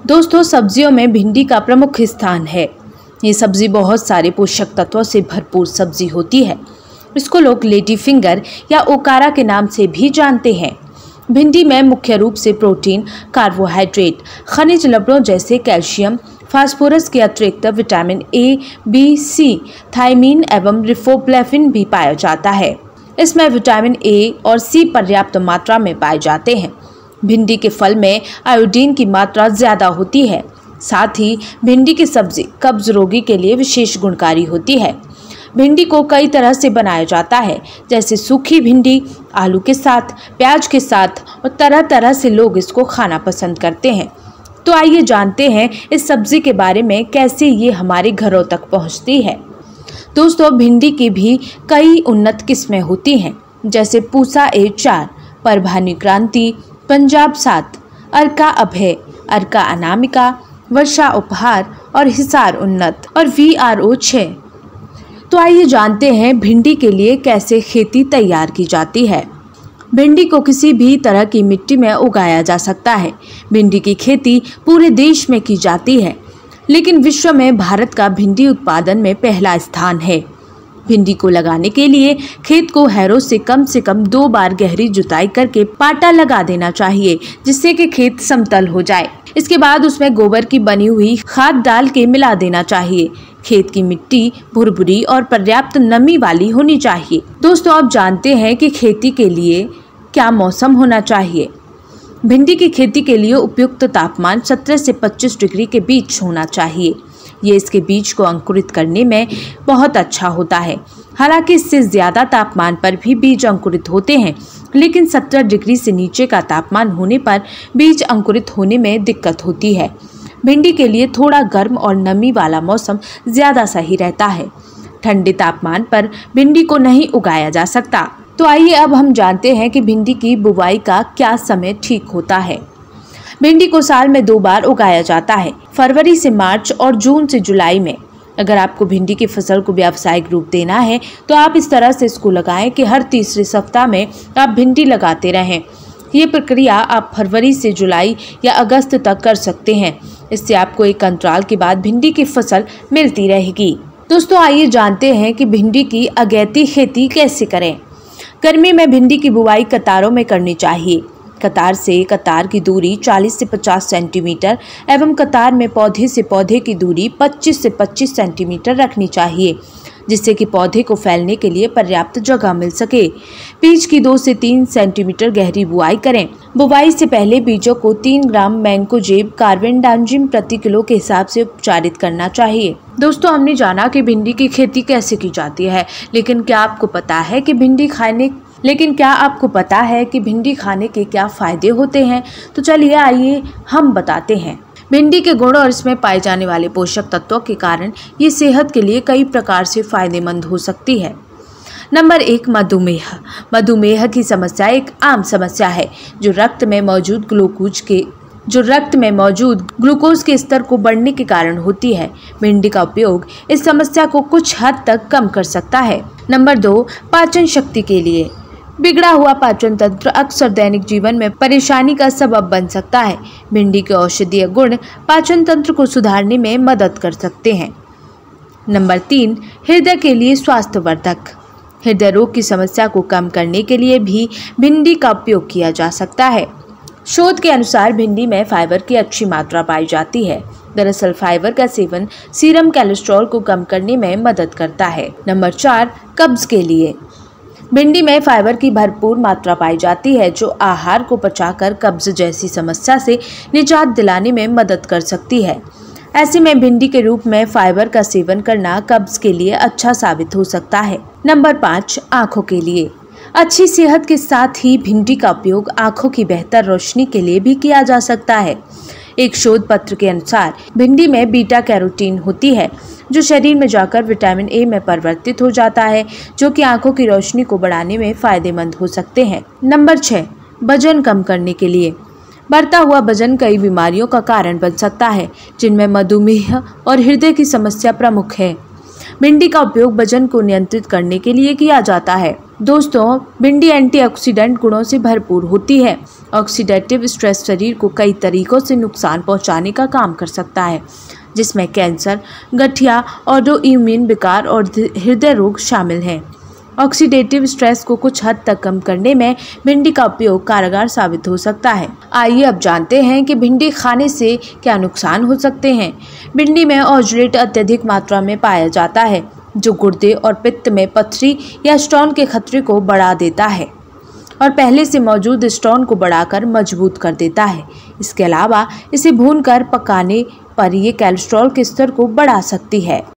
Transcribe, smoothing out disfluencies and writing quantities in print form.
दोस्तों, सब्जियों में भिंडी का प्रमुख स्थान है। ये सब्जी बहुत सारे पोषक तत्वों से भरपूर सब्जी होती है। इसको लोग लेडी फिंगर या ओकारा के नाम से भी जानते हैं। भिंडी में मुख्य रूप से प्रोटीन, कार्बोहाइड्रेट, खनिज लवणों जैसे कैल्शियम, फास्फोरस के अतिरिक्त vitamin A, B, C, thiamine एवं रिबोफ्लेविन भी पाया जाता है। इसमें विटामिन ए और सी पर्याप्त मात्रा में पाए जाते हैं। भिंडी के फल में आयोडीन की मात्रा ज़्यादा होती है। साथ ही भिंडी की सब्जी कब्ज रोगी के लिए विशेष गुणकारी होती है। भिंडी को कई तरह से बनाया जाता है, जैसे सूखी भिंडी, आलू के साथ, प्याज के साथ, और तरह तरह से लोग इसको खाना पसंद करते हैं। तो आइए जानते हैं इस सब्जी के बारे में, कैसे ये हमारे घरों तक पहुंचती है। दोस्तों, भिंडी की भी कई उन्नत किस्में होती हैं, जैसे पूसा A4, परभानी क्रांति, पंजाब 7, अर्का अभय, अर्का अनामिका, वर्षा उपहार और हिसार उन्नत और VRO 6। तो आइए जानते हैं भिंडी के लिए कैसे खेती तैयार की जाती है। भिंडी को किसी भी तरह की मिट्टी में उगाया जा सकता है। भिंडी की खेती पूरे देश में की जाती है, लेकिन विश्व में भारत का भिंडी उत्पादन में पहला स्थान है। भिंडी को लगाने के लिए खेत को हैरों से कम 2 बार गहरी जुताई करके पाटा लगा देना चाहिए, जिससे कि खेत समतल हो जाए। इसके बाद उसमें गोबर की बनी हुई खाद डाल के मिला देना चाहिए। खेत की मिट्टी भुरभुरी और पर्याप्त नमी वाली होनी चाहिए। दोस्तों, अब जानते हैं कि खेती के लिए क्या मौसम होना चाहिए। भिंडी की खेती के लिए उपयुक्त तापमान 17 से 25 डिग्री के बीच होना चाहिए। ये इसके बीज को अंकुरित करने में बहुत अच्छा होता है। हालांकि इससे ज़्यादा तापमान पर भी बीज अंकुरित होते हैं, लेकिन 17 डिग्री से नीचे का तापमान होने पर बीज अंकुरित होने में दिक्कत होती है। भिंडी के लिए थोड़ा गर्म और नमी वाला मौसम ज़्यादा सही रहता है। ठंडे तापमान पर भिंडी को नहीं उगाया जा सकता। तो आइए अब हम जानते हैं कि भिंडी की बुवाई का क्या समय ठीक होता है। भिंडी को साल में 2 बार उगाया जाता है, फरवरी से मार्च और जून से जुलाई में। अगर आपको भिंडी की फसल को व्यावसायिक रूप देना है तो आप इस तरह से इसको लगाएं कि हर तीसरे सप्ताह में आप भिंडी लगाते रहें। ये प्रक्रिया आप फरवरी से जुलाई या अगस्त तक कर सकते हैं। इससे आपको एक अंतराल के बाद भिंडी की फसल मिलती रहेगी। दोस्तों, आइए जानते हैं कि भिंडी की अगैती खेती कैसे करें। गर्मी में भिंडी की बुवाई कतारों में करनी चाहिए। कतार से कतार की दूरी 40 से 50 सेंटीमीटर एवं कतार में पौधे से पौधे की दूरी 25 से 25 सेंटीमीटर रखनी चाहिए, जिससे कि पौधे को फैलने के लिए पर्याप्त जगह मिल सके। बीज की 2 से 3 सेंटीमीटर गहरी बुआई करें। बुवाई से पहले बीजों को 3 ग्राम मैंकोजेब कार्बेंडाजिम प्रति किलो के हिसाब से उपचारित करना चाहिए। दोस्तों, हमने जाना कि भिंडी की खेती कैसे की जाती है, लेकिन क्या आपको पता है कि भिंडी खाने के क्या फ़ायदे होते हैं? तो चलिए आइए हम बताते हैं। भिंडी के गुण और इसमें पाए जाने वाले पोषक तत्वों के कारण ये सेहत के लिए कई प्रकार से फायदेमंद हो सकती है। नंबर 1, मधुमेह। मधुमेह की समस्या एक आम समस्या है जो रक्त में मौजूद ग्लूकोज के स्तर को बढ़ने के कारण होती है। भिंडी का उपयोग इस समस्या को कुछ हद तक कम कर सकता है। नंबर 2, पाचन शक्ति के लिए। बिगड़ा हुआ पाचन तंत्र अक्सर दैनिक जीवन में परेशानी का सबब बन सकता है। भिंडी के औषधीय गुण पाचन तंत्र को सुधारने में मदद कर सकते हैं। नंबर 3, हृदय के लिए स्वास्थ्यवर्धक। हृदय रोग की समस्या को कम करने के लिए भी भिंडी का उपयोग किया जा सकता है। शोध के अनुसार भिंडी में फाइबर की अच्छी मात्रा पाई जाती है। दरअसल फाइबर का सेवन सीरम कोलेस्ट्रॉल को कम करने में मदद करता है। नंबर 4, कब्ज के लिए। भिंडी में फाइबर की भरपूर मात्रा पाई जाती है, जो आहार को पचाकर कब्ज जैसी समस्या से निजात दिलाने में मदद कर सकती है। ऐसे में भिंडी के रूप में फाइबर का सेवन करना कब्ज के लिए अच्छा साबित हो सकता है। नंबर 5, आँखों के लिए। अच्छी सेहत के साथ ही भिंडी का उपयोग आँखों की बेहतर रोशनी के लिए भी किया जा सकता है। एक शोध पत्र के अनुसार भिंडी में बीटा कैरोटीन होती है, जो शरीर में जाकर विटामिन ए में परिवर्तित हो जाता है, जो कि आंखों की रोशनी को बढ़ाने में फायदेमंद हो सकते हैं। नंबर 6, वजन कम करने के लिए। बढ़ता हुआ वजन कई बीमारियों का कारण बन सकता है, जिनमें मधुमेह और हृदय की समस्या प्रमुख है। भिंडी का उपयोग वजन को नियंत्रित करने के लिए किया जाता है। दोस्तों, भिंडी एंटीऑक्सीडेंट गुणों से भरपूर होती है। ऑक्सीडेटिव स्ट्रेस शरीर को कई तरीकों से नुकसान पहुंचाने का काम कर सकता है, जिसमें कैंसर, गठिया, ऑटोइम्यून विकार और हृदय रोग शामिल हैं। ऑक्सीडेटिव स्ट्रेस को कुछ हद तक कम करने में भिंडी का उपयोग कारगर साबित हो सकता है। आइए अब जानते हैं कि भिंडी खाने से क्या नुकसान हो सकते हैं। भिंडी में ऑक्सलेट अत्यधिक मात्रा में पाया जाता है, जो गुर्दे और पित्त में पथरी या स्टोन के खतरे को बढ़ा देता है और पहले से मौजूद स्टोन को बढ़ाकर मजबूत कर देता है। इसके अलावा इसे भूनकर पकाने पर यह कोलेस्ट्रॉल के स्तर को बढ़ा सकती है।